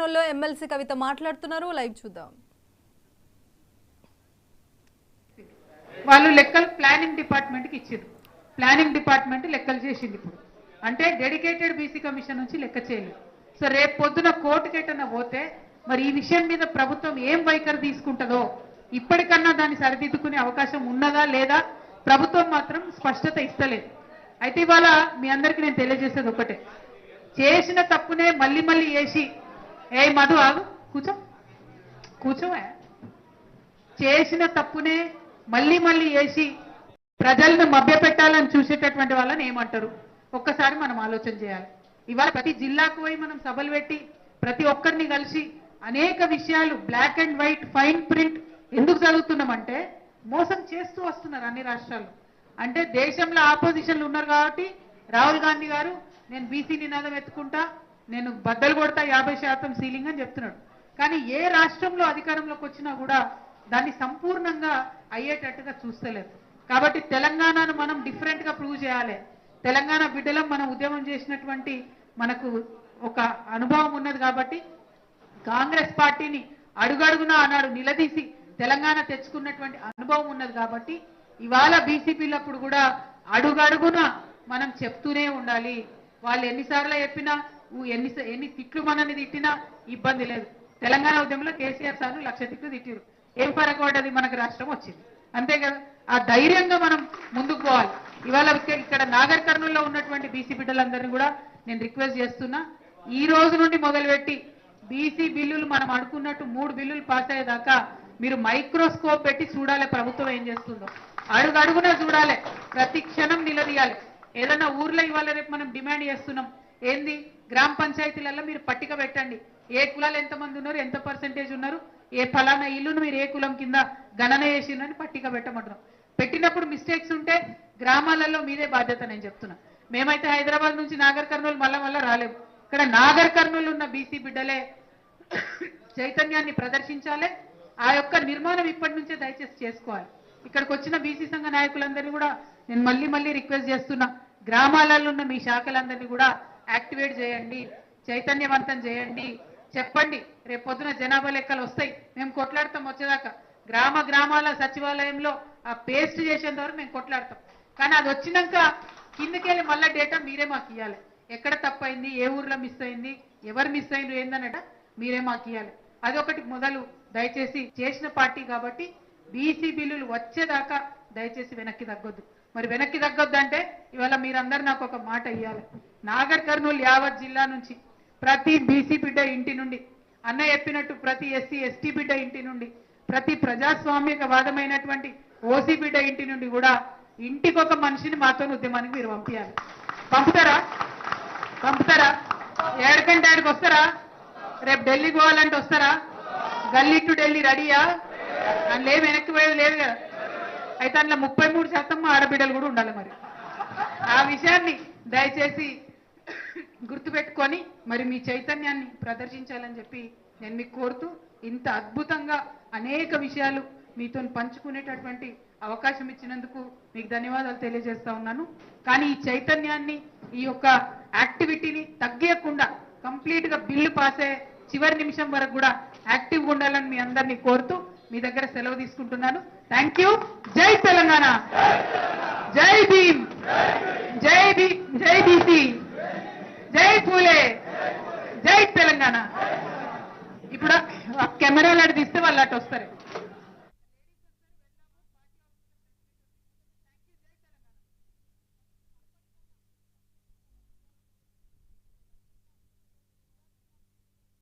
ప్యానెల్లో MLC కవిత మాట్లాడుతున్నారు. Live చూద్దాం. వాళ్ళు లెక్కలు ప్లానింగ్ డిపార్ట్మెంట్ కి ఇచ్చారు. ప్లానింగ్ డిపార్ట్మెంట్ లెక్కలు చేసింది. ఇప్పుడు అంటే డెడికేటెడ్ బీసీ కమిషన్ నుంచి లెక్క చేయలేదు. సో రేపు పొద్దున కోర్టుకి ఎటన్నా పోతే మరి ఈ విషయం మీద ప్రభుత్వం ఏం వైఖరి తీసుకుంటుందో ఇప్పటికన్నా దాన్ని సరిదిద్దుకునే అవకాశం ఉన్నదా లేదా ప్రభుత్వం మాత్రం స్పష్టత ఇస్తలేదు. అయితే ఇవాళ మీ అందరికీ నేను తెలియజేసేది ఒకటే, చేసిన తప్పునే మళ్ళీ మళ్ళీ వేసి ఏ మధు ఆగు కూర్చోవా, చేసిన తప్పునే మళ్ళీ మళ్ళీ వేసి ప్రజలను మభ్యపెట్టాలని చూసేటటువంటి వాళ్ళని ఏమంటారు ఒక్కసారి మనం ఆలోచన చేయాలి. ఇవాళ ప్రతి జిల్లాకు పోయి మనం సభలు పెట్టి ప్రతి ఒక్కరిని కలిసి అనేక విషయాలు black and white fine print ఎందుకు చదువుతున్నామంటే మోసం చేస్తూ వస్తున్నారు అన్ని రాష్ట్రాలు. అంటే దేశంలో ఆపోజిషన్లు ఉన్నారు కాబట్టి రాహుల్ గాంధీ గారు నేను బీసీ నినాదం ఎత్తుకుంటా, నేను బద్దలు కొడతా 50% సీలింగ్ అని చెప్తున్నాడు. కానీ ఏ రాష్ట్రంలో అధికారంలోకి వచ్చినా కూడా దాన్ని సంపూర్ణంగా అయ్యేటట్టుగా చూస్తలేదు. కాబట్టి తెలంగాణను మనం డిఫరెంట్ గా ప్రూవ్ చేయాలి. తెలంగాణ బిడ్డలం మనం ఉద్యమం చేసినటువంటి మనకు ఒక అనుభవం ఉన్నది కాబట్టి కాంగ్రెస్ పార్టీని అడుగడుగునా అన్నాడు నిలదీసి తెలంగాణ తెచ్చుకున్నటువంటి అనుభవం ఉన్నది కాబట్టి ఇవాళ బీసీపీలప్పుడు కూడా అడుగడుగున మనం చెప్తూనే ఉండాలి. వాళ్ళు ఎన్నిసార్లు చెప్పినా ఎన్ని తిట్లు మనని తిట్టినా ఇబ్బంది లేదు. తెలంగాణ ఉద్యమంలో కేసీఆర్ సార్లు 1,00,000 తిట్లు తిట్టిరు, ఏం ఫరక పడ్డది, మనకు రాష్ట్రం వచ్చింది అంతే కదా. ఆ ధైర్యంగా మనం ముందుకు పోవాలి. ఇవాళ ఇక్కడ నాగర్ కర్నూలులో ఉన్నటువంటి బీసీ బిడ్డలందరినీ కూడా నేను రిక్వెస్ట్ చేస్తున్నా, ఈ రోజు నుండి మొదలుపెట్టి బీసీ బిల్లులు మనం అనుకున్నట్టు 3 బిల్లులు పాస్ అయ్యేదాకా మీరు మైక్రోస్కోప్ పెట్టి చూడాలి ప్రభుత్వం ఏం చేస్తుందో, అడుగడుగునా చూడాలి, ప్రతి క్షణం నిలదీయాలి. ఏదన్నా ఊర్లో ఇవాళ రేపు మనం డిమాండ్ చేస్తున్నాం ఏంది, గ్రామ పంచాయతీలలో మీరు పట్టిక పెట్టండి, ఏ కులాలు ఎంతమంది ఉన్నారు, ఎంత పర్సెంటేజ్ ఉన్నారు, ఏ ఫలానా ఇల్లును మీరు ఏ కులం కింద గణన చేసిందని పట్టిక పెట్టమంటున్నాం. పెట్టినప్పుడు మిస్టేక్స్ ఉంటే గ్రామాలలో మీదే బాధ్యత. నేను చెప్తున్నా, మేమైతే హైదరాబాద్ నుంచి నాగర్ కర్నూలు మళ్ళా రాలేము. ఇక్కడ నాగర్ కర్నూలు ఉన్న బీసీ బిడ్డలే చైతన్యాన్ని ప్రదర్శించాలి. ఆ యొక్క నిర్మాణం ఇప్పటి నుంచే దయచేసి చేసుకోవాలి. ఇక్కడికి వచ్చిన బీసీ సంఘ నాయకులందరినీ కూడా నేను మళ్ళీ రిక్వెస్ట్ చేస్తున్నా, గ్రామాలలో ఉన్న మీ శాఖలందరినీ కూడా యాక్టివేట్ చేయండి, చైతన్యవంతం చేయండి, చెప్పండి. రేపు పొద్దున జనాభా లెక్కలు వస్తాయి, మేము కొట్లాడతాం వచ్చేదాకా. గ్రామాల సచివాలయంలో ఆ పేస్ట్ చేసేంత వరకు మేము కొట్లాడతాం. కానీ అది వచ్చినాక కిందకెళ్ళి మళ్ళీ డేటా మీరే మాకు ఇవ్వాలి. ఎక్కడ తప్పైంది, ఏ ఊర్లో మిస్ అయింది, ఎవరు మిస్ అయింది ఏందనట మీరే మాకు ఇవ్వాలి. అదొకటి మొదలు దయచేసి. చేసిన పార్టీ కాబట్టి బీసీ బిల్లులు వచ్చేదాకా దయచేసి వెనక్కి తగ్గొద్దు. మరి వెనక్కి తగ్గొద్దు అంటే ఇవాళ మీరందరూ నాకు ఒక మాట ఇవ్వాలి. నాగర్ కర్నూలు యావత్ జిల్లా నుంచి ప్రతి బీసీ బిడ్డ ఇంటి నుండి, అన్న చెప్పినట్టు ప్రతి ఎస్సీ ఎస్టీ బిడ్డ ఇంటి నుండి, ప్రతి ప్రజాస్వామిక వాదమైనటువంటి ఓసీ బిడ్డ ఇంటి నుండి కూడా ఇంటికి ఒక మనిషిని మాతో ఉద్యమానికి మీరు పంపించాలి. పంపుతారా? ఏడకంటే ఆడికి వస్తారా? రేపు ఢిల్లీ పోవాలంటే వస్తారా? గల్లీ టు ఢిల్లీ రెడీయా? అందులో ఏం వెనక్కి పోయేది లేదు కదా. అయితే అందులో 33% ఆడబిడ్డలు కూడా ఉండాలి. మరి ఆ విషయాన్ని దయచేసి గుర్తుపెట్టుకొని మరి మీ చైతన్యాన్ని ప్రదర్శించాలని చెప్పి నేను మీకు కోరుతూ, ఇంత అద్భుతంగా అనేక విషయాలు మీతో పంచుకునేటటువంటి అవకాశం ఇచ్చినందుకు మీకు ధన్యవాదాలు తెలియజేస్తా ఉన్నాను. కానీ ఈ చైతన్యాన్ని, ఈ యొక్క యాక్టివిటీని తగ్గకుండా కంప్లీట్ గా బిల్లు పాస్ అయ్యే చివరి నిమిషం వరకు కూడా యాక్టివ్గా ఉండాలని మీ అందరినీ కోరుతూ మీ దగ్గర సెలవు తీసుకుంటున్నాను. Thank you. జై తెలంగాణ, జై భీమ్, జై బీసీ, జై పూలే, జై తెలంగాణ. ఇప్పుడు కెమెరాలు అటు తీస్తే వాళ్ళు అటు వస్తారు.